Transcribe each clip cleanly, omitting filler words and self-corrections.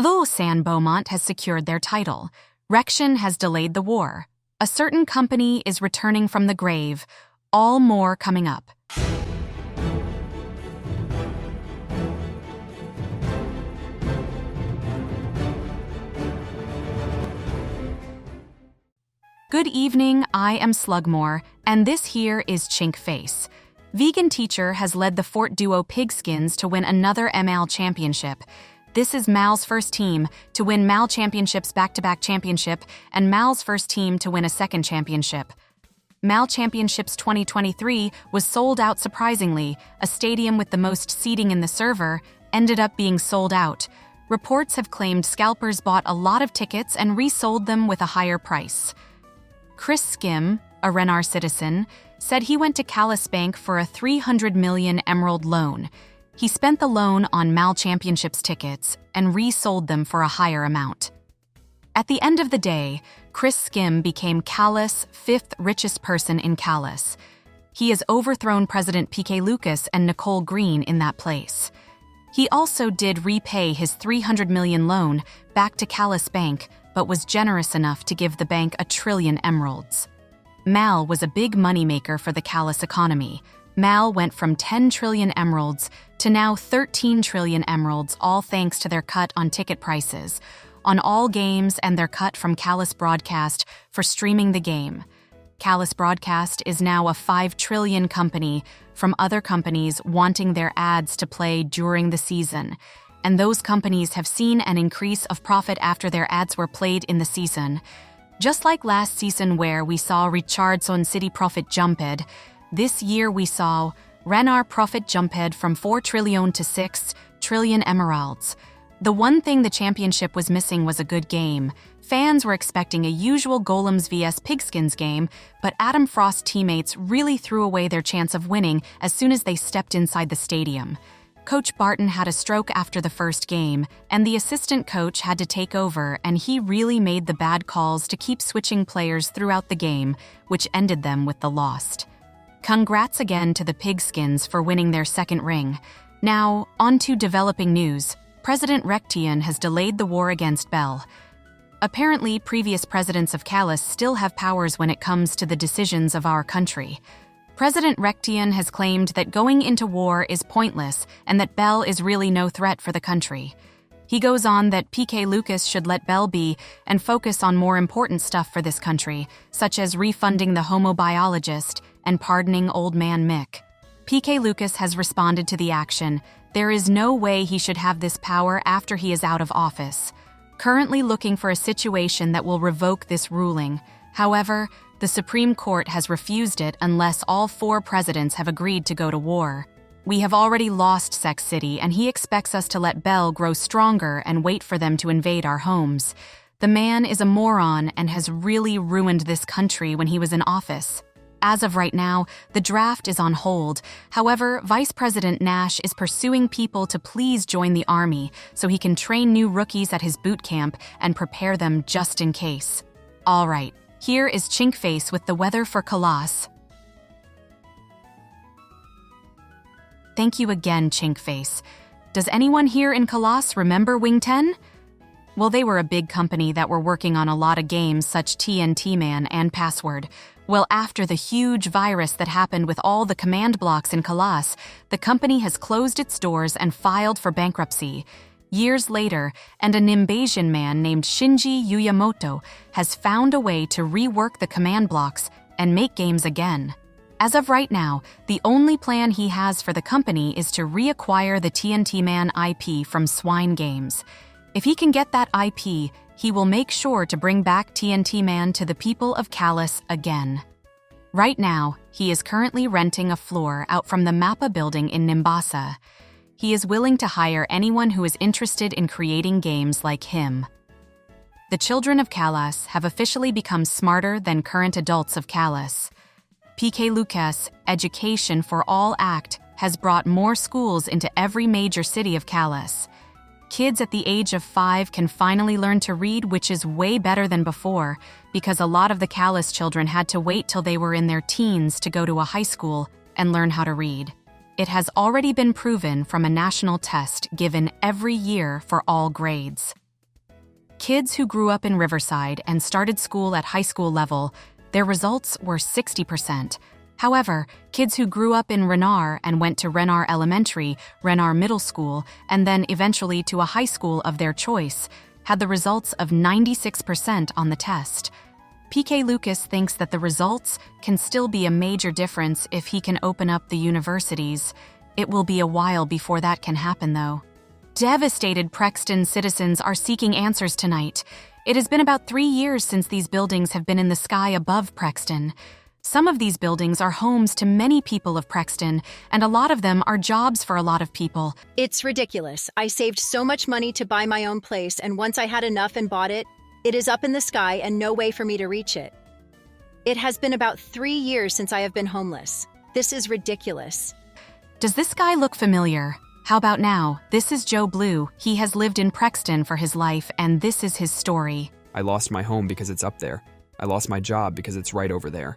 Though San Beaumont has secured their title, Rection has delayed the war. A certain company is returning from the grave. All more coming up. Good evening, I am Slugmore, and this here is Chink Face. Vegan Teacher has led the Fort Duo Pigskins to win another ML championship. This is Mal's first team to win Mal Championships back-to-back championship and Mal's first team to win a second championship. Mal Championships 2023 was sold out surprisingly. A stadium with the most seating in the server ended up being sold out. Reports have claimed scalpers bought a lot of tickets and resold them with a higher price. Chris Skim, a Renar citizen, said he went to Calas Bank for a $300 million emerald loan. He spent the loan on Mal Championships tickets and resold them for a higher amount. At the end of the day, Chris Skim became Calas' fifth richest person in Calas. He has overthrown President PK Lucas and Nicole Green in that place. He also did repay his $300 million loan back to Calas Bank, but was generous enough to give the bank 1 trillion emeralds. Mal was a big moneymaker for the Calas economy. Mal went from 10 trillion emeralds to now 13 trillion emeralds, all thanks to their cut on ticket prices, on all games, and their cut from Calas Broadcast for streaming the game. Calas Broadcast is now a 5 trillion company from other companies wanting their ads to play during the season. And those companies have seen an increase of profit after their ads were played in the season. Just like last season where we saw Richardson City profit jumped, this year we saw Renar profit jumped from 4 trillion to 6 trillion emeralds. The one thing the championship was missing was a good game. Fans were expecting a usual Golems vs Pigskins game, but Adam Frost's teammates really threw away their chance of winning as soon as they stepped inside the stadium. Coach Barton had a stroke after the first game, and the assistant coach had to take over, and he really made the bad calls to keep switching players throughout the game, which ended them with the loss. Congrats again to the Pigskins for winning their second ring. Now, on to developing news. President Rection has delayed the war against Bell. Apparently, previous presidents of Calas still have powers when it comes to the decisions of our country. President Rection has claimed that going into war is pointless and that Bell is really no threat for the country. He goes on that PK Lucas should let Bell be and focus on more important stuff for this country, such as refunding the homobiologist and pardoning old man Mick. PK Lucas has responded to the action. There is no way he should have this power after he is out of office. Currently looking for a situation that will revoke this ruling. However, the Supreme Court has refused it unless all 4 presidents have agreed to go to war. We have already lost Sex City, and he expects us to let Bell grow stronger and wait for them to invade our homes. The man is a moron and has really ruined this country when he was in office. As of right now, the draft is on hold. However, Vice President Nash is pursuing people to please join the army so he can train new rookies at his boot camp and prepare them just in case. All right. Here is Chink Face with the weather for Calas. Thank you again, Chink Face. Does anyone here in Calas remember Wing 10? Well, they were a big company that were working on a lot of games such TNT Man and Password. Well, after the huge virus that happened with all the command blocks in Calas, the company has closed its doors and filed for bankruptcy. Years later, and an Nimbasian man named Shinji Yuyamoto has found a way to rework the command blocks and make games again. As of right now, the only plan he has for the company is to reacquire the TNT Man IP from Swine Games. If he can get that IP, he will make sure to bring back TNT Man to the people of Calas again. Right now, he is currently renting a floor out from the Mappa building in Nimbasa. He is willing to hire anyone who is interested in creating games like him. The children of Calas have officially become smarter than current adults of Calas. PK Lucas' Education for All Act has brought more schools into every major city of Calas. Kids at the age of 5 can finally learn to read, which is way better than before, because a lot of the Calas children had to wait till they were in their teens to go to a high school and learn how to read. It has already been proven from a national test given every year for all grades. kids who grew up in Riverside and started school at high school level, their results were 60%. However, kids who grew up in Renard and went to Renard Elementary, Renard Middle School, and then eventually to a high school of their choice, had the results of 96% on the test. PK Lucas thinks that the results can still be a major difference if he can open up the universities. It will be a while before that can happen, though. Devastated Prexton citizens are seeking answers tonight. It has been about 3 years since these buildings have been in the sky above Prexton. Some of these buildings are homes to many people of Prexton, and a lot of them are jobs for a lot of people. It's ridiculous. I saved so much money to buy my own place, and once I had enough and bought it, it is up in the sky and no way for me to reach it. It has been about 3 years since I have been homeless. This is ridiculous. Does this guy look familiar? How about now? This is Joe Blue. He has lived in Prexton for his life, and this is his story. I lost my home because it's up there. I lost my job because it's right over there.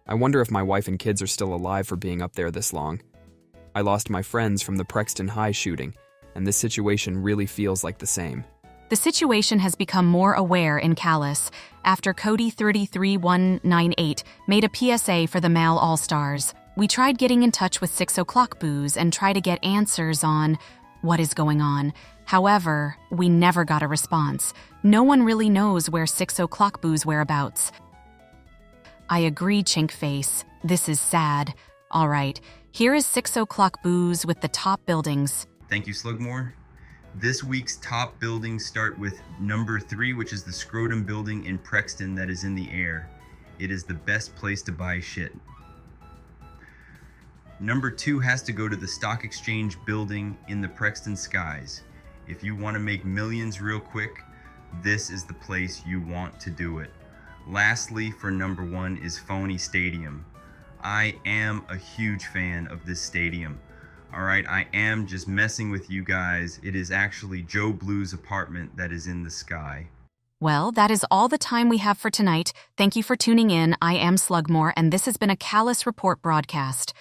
I wonder if my wife and kids are still alive for being up there this long. I lost my friends from the Prexton High shooting, and this situation really feels like the same. The situation has become more aware in Calas after Cody 33198 made a PSA for the male All-Stars. We tried getting in touch with SixOClockBoos and try to get answers on what is going on. However, we never got a response. No one really knows where SixOClockBoos whereabouts. I agree, Chinkface. This is sad. All right, here is SixOClockBoos with the top buildings. Thank you, Slugmore. This week's top buildings start with number 3, which is the Scrotum building in Prexton that is in the air. It is the best place to buy shit. Number 2 has to go to the Stock Exchange building in the Prexton skies. If you want to make millions real quick, this is the place you want to do it. Lastly, for number 1 is Phony Stadium. I am a huge fan of this stadium. Alright, I am just messing with you guys. It is actually Joe Blue's apartment that is in the sky. Well, that is all the time we have for tonight. Thank you for tuning in. I am Slugmore, and this has been a Calas Report broadcast.